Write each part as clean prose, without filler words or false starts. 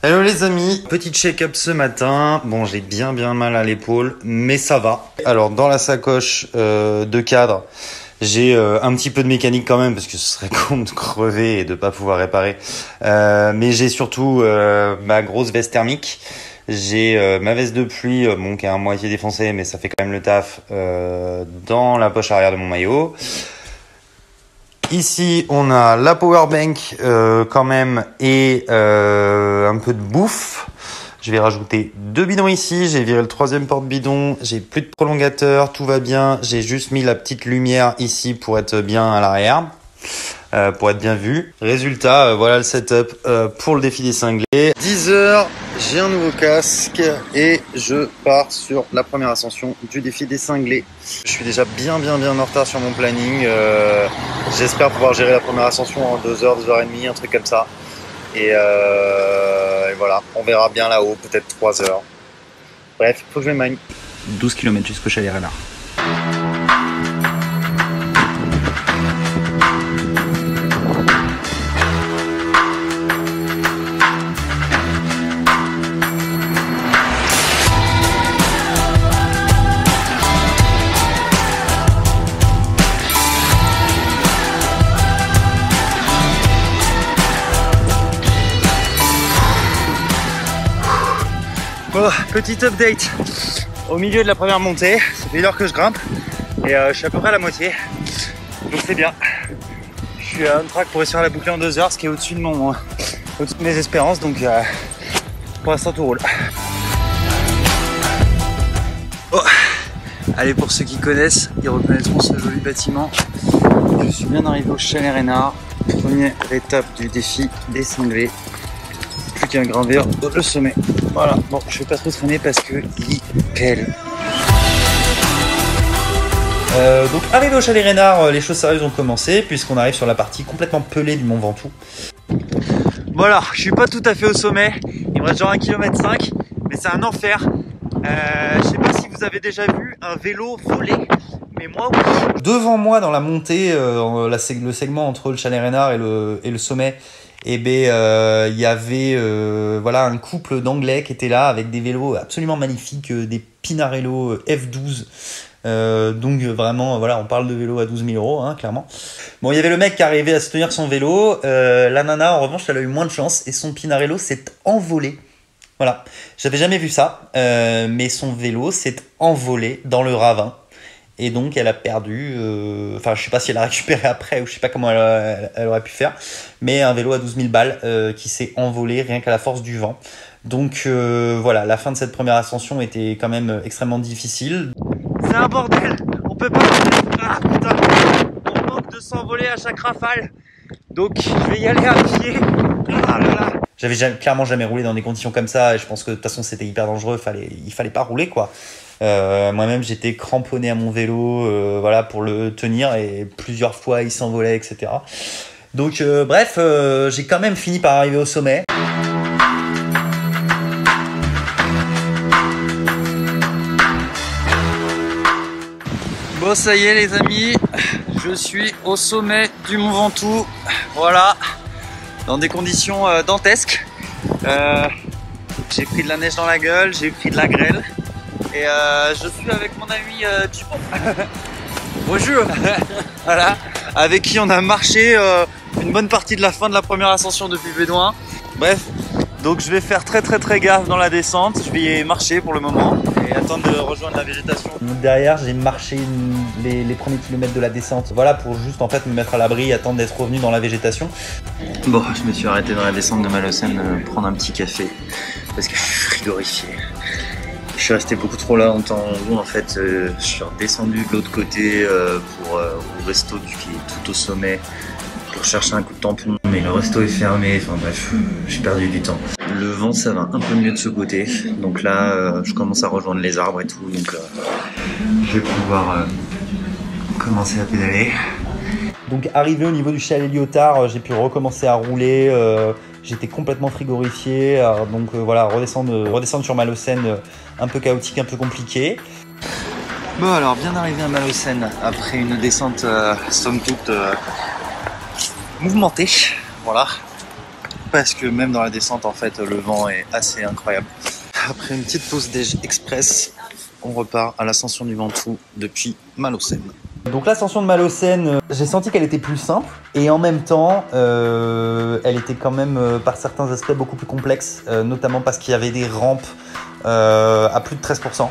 Hello les amis, petit check-up ce matin. Bon, j'ai bien mal à l'épaule, mais ça va. Alors dans la sacoche de cadre, j'ai un petit peu de mécanique quand même, parce que ce serait con de crever et de pas pouvoir réparer. Mais j'ai surtout ma grosse veste thermique. J'ai ma veste de pluie, bon, qui est à moitié défoncée, mais ça fait quand même le taf, dans la poche arrière de mon maillot. Ici, on a la powerbank quand même et un peu de bouffe. Je vais rajouter 2 bidons ici. J'ai viré le 3e porte-bidon. J'ai plus de prolongateur. Tout va bien. J'ai juste mis la petite lumière ici pour être bien à l'arrière. Pour être bien vu. Résultat, voilà le setup pour le défi des cinglés. 10 heures, j'ai un nouveau casque et je pars sur la première ascension du défi des cinglés. Je suis déjà bien en retard sur mon planning. J'espère pouvoir gérer la première ascension en 2 heures, 2 heures et demie, un truc comme ça. Et voilà, on verra bien là-haut, peut-être 3 heures. Bref, faut que je me manie. 12 km jusqu'au chalet Renard. Bon, petit update au milieu de la première montée. Ça fait 1 heure que je grimpe et je suis à peu près à la moitié, donc c'est bien. Je suis on track pour réussir la boucler en 2 heures, ce qui est au-dessus de mes espérances, donc pour l'instant tout roule. Oh. Allez, pour ceux qui connaissent, ils reconnaîtront ce joli bâtiment. Je suis bien arrivé au chalet Renard, première étape du défi des cinglés. Plus qu'un gravir le sommet. Voilà, bon, je vais pas trop traîner parce que il pèle. Donc arrivé au chalet Renard, les choses sérieuses ont commencé puisqu'on arrive sur la partie complètement pelée du Mont Ventoux. Voilà, je suis pas tout à fait au sommet, il me reste genre 1,5 km, mais c'est un enfer. Je sais pas si vous avez déjà vu un vélo voler, mais moi oui. Devant moi dans la montée, le segment entre le chalet Renard et le sommet, et ben il y avait voilà un couple d'anglais qui était là avec des vélos absolument magnifiques, des Pinarello F12. Donc vraiment voilà, on parle de vélo à 12 000 €, hein, clairement. Bon, il y avait le mec qui arrivait à se tenir son vélo, la nana en revanche elle a eu moins de chance et son Pinarello s'est envolé. Voilà, j'avais jamais vu ça, mais son vélo s'est envolé dans le ravin. Et donc elle a perdu, enfin je sais pas si elle a récupéré après ou je sais pas comment elle aurait pu faire, mais un vélo à 12 000 balles qui s'est envolé rien qu'à la force du vent. Donc voilà, la fin de cette première ascension était quand même extrêmement difficile. C'est un bordel, on peut pas... Ah putain, on manque de s'envoler à chaque rafale, donc je vais y aller à pied. Ah là là. J'avais clairement jamais roulé dans des conditions comme ça et je pense que de toute façon c'était hyper dangereux, il fallait pas rouler quoi. Moi-même j'étais cramponné à mon vélo voilà, pour le tenir et plusieurs fois il s'envolait, etc. Donc bref, j'ai quand même fini par arriver au sommet. Bon, ça y est les amis, je suis au sommet du Mont Ventoux, voilà, dans des conditions dantesques. J'ai pris de la neige dans la gueule, j'ai pris de la grêle. Et je suis avec mon ami Dupont. Bonjour. Voilà, avec qui on a marché une bonne partie de la fin de la première ascension depuis Bédouin. Bref, donc je vais faire très gaffe dans la descente. Je vais marcher pour le moment et attendre de rejoindre la végétation. Derrière, j'ai marché les premiers kilomètres de la descente. Voilà, pour juste en fait me mettre à l'abri et attendre d'être revenu dans la végétation. Bon, je me suis arrêté dans la descente de Malocène prendre un petit café parce que je suis frigorifié. Je suis resté beaucoup trop longtemps en haut en fait, je suis redescendu de l'autre côté pour au resto qui est tout au sommet pour chercher un coup de tampon, mais le resto est fermé, enfin bref, j'ai perdu du temps. Le vent ça va un peu mieux de ce côté, donc là je commence à rejoindre les arbres et tout, donc je vais pouvoir commencer à pédaler. Donc arrivé au niveau du chalet Lyotard, j'ai pu recommencer à rouler, j'étais complètement frigorifié, donc voilà, redescendre sur Malocène, un peu chaotique, un peu compliqué. Bon alors, bien arrivé à Malocène, après une descente somme toute mouvementée, voilà. parce que même dans la descente, en fait, le vent est assez incroyable. Après une petite pause déj express, on repart à l'ascension du Ventoux depuis Malaucène. Donc l'ascension de Malaucène, j'ai senti qu'elle était plus simple et en même temps, elle était quand même par certains aspects beaucoup plus complexe, notamment parce qu'il y avait des rampes à plus de 13%.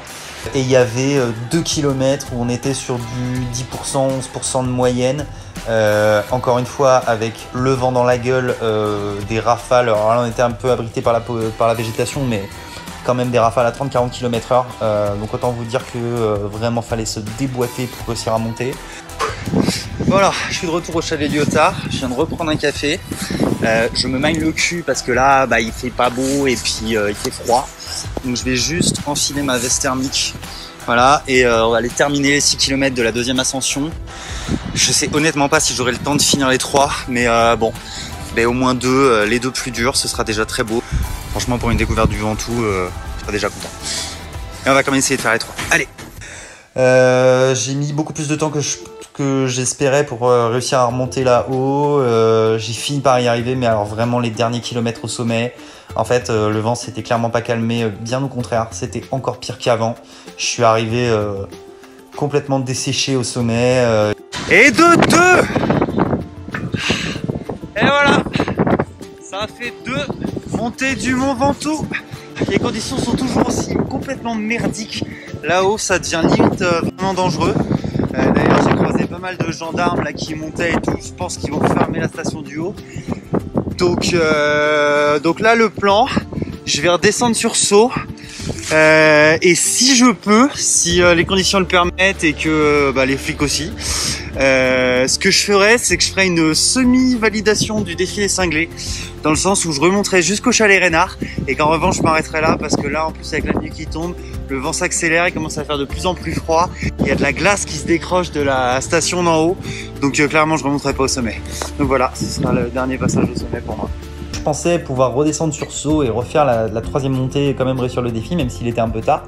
Et il y avait 2 km où on était sur du 10%, 11% de moyenne. Encore une fois, avec le vent dans la gueule, des rafales. Alors là, on était un peu abrité par la végétation, mais quand même des rafales à 30-40 km/h. Donc autant vous dire que vraiment fallait se déboîter pour réussir à monter. Voilà, je suis de retour au chalet Lyotard. Je viens de reprendre un café. Je me magne le cul parce que là, il fait pas beau et puis il fait froid. Donc je vais juste enfiler ma veste thermique. Voilà, et on va aller terminer les 6 km de la deuxième ascension. Je sais honnêtement pas si j'aurai le temps de finir les 3, mais bon, au moins 2, les 2 plus durs, ce sera déjà très beau. Franchement, pour une découverte du Ventoux, je serai déjà content. Et on va quand même essayer de faire les 3. Allez. J'ai mis beaucoup plus de temps que j'espérais pour réussir à remonter là-haut. J'ai fini par y arriver, mais alors vraiment les derniers kilomètres au sommet, en fait, le vent s'était clairement pas calmé, bien au contraire, c'était encore pire qu'avant. Je suis arrivé complètement desséché au sommet. Et de 2. Et voilà, ça a fait 2 montées du Mont Ventoux. Les conditions sont toujours aussi complètement merdiques. Là-haut, ça devient limite vraiment dangereux. D'ailleurs, j'ai croisé pas mal de gendarmes là qui montaient et tout. Je pense qu'ils vont fermer la station du haut. Donc là, le plan, je vais redescendre sur Sceaux. Et si je peux, si les conditions le permettent et que les flics aussi, ce que je ferais, c'est que je ferais une semi-validation du défilé cinglé, dans le sens où je remonterais jusqu'au chalet Reynard et qu'en revanche je m'arrêterais là parce que là, en plus avec la nuit qui tombe, le vent s'accélère, il commence à faire de plus en plus froid, il y a de la glace qui se décroche de la station d'en haut, donc clairement je remonterai pas au sommet. Donc voilà, ce sera le dernier passage au sommet pour moi. Je pensais pouvoir redescendre sur Sceaux et refaire la 3e montée et quand même réussir le défi, même s'il était un peu tard.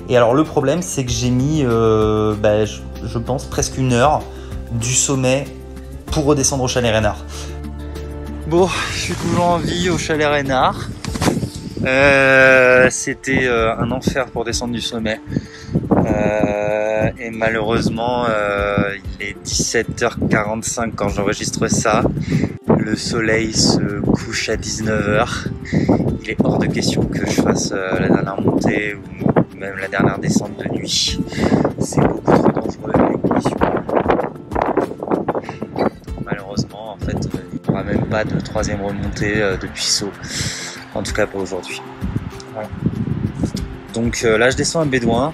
Et alors le problème, c'est que j'ai mis, je pense, presque 1 heure du sommet pour redescendre au chalet Reynard. Bon, je suis toujours en vie au chalet Reynard. C'était un enfer pour descendre du sommet. Et malheureusement, il est 17h45 quand j'enregistre ça. Le soleil se couche à 19h. Il est hors de question que je fasse la dernière montée ou même la dernière descente de nuit. C'est beaucoup trop dangereux les conditions. Malheureusement, en fait, il n'y aura même pas de 3e remontée depuis Sceaux. En tout cas, pas aujourd'hui. Voilà. Donc là, je descends à Bédouin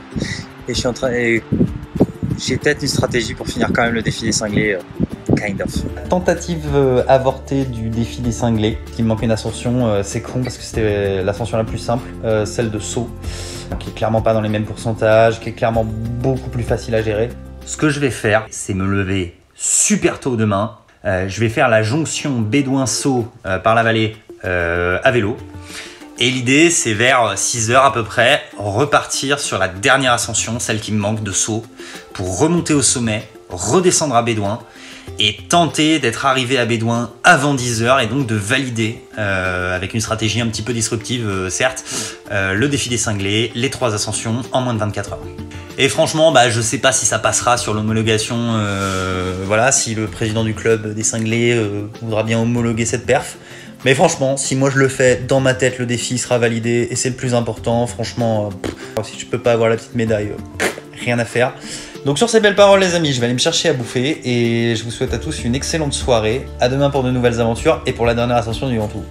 et je suis en train. J'ai peut-être une stratégie pour finir quand même le défilé cinglé. Kind of. Tentative avortée du défilé cinglé. Il me manque une ascension, c'est con parce que c'était l'ascension la plus simple, celle de Sceaux, qui est clairement pas dans les mêmes pourcentages, qui est clairement beaucoup plus facile à gérer. Ce que je vais faire, c'est me lever super tôt demain. Je vais faire la jonction Bédouin-Sceaux par la vallée à vélo. Et l'idée, c'est vers 6h à peu près, repartir sur la dernière ascension, celle qui me manque de Sceaux, pour remonter au sommet, redescendre à Bédouin et tenter d'être arrivé à Bédouin avant 10h et donc de valider, avec une stratégie un petit peu disruptive, certes, le défi des cinglés, les 3 ascensions en moins de 24 heures. Et franchement, je sais pas si ça passera sur l'homologation, voilà, si le président du club des cinglés voudra bien homologuer cette perf. Mais franchement, si moi je le fais, dans ma tête, le défi sera validé et c'est le plus important. Franchement, si je peux pas avoir la petite médaille, rien à faire. Donc sur ces belles paroles les amis, je vais aller me chercher à bouffer et je vous souhaite à tous une excellente soirée. À demain pour de nouvelles aventures et pour la dernière ascension du Ventoux.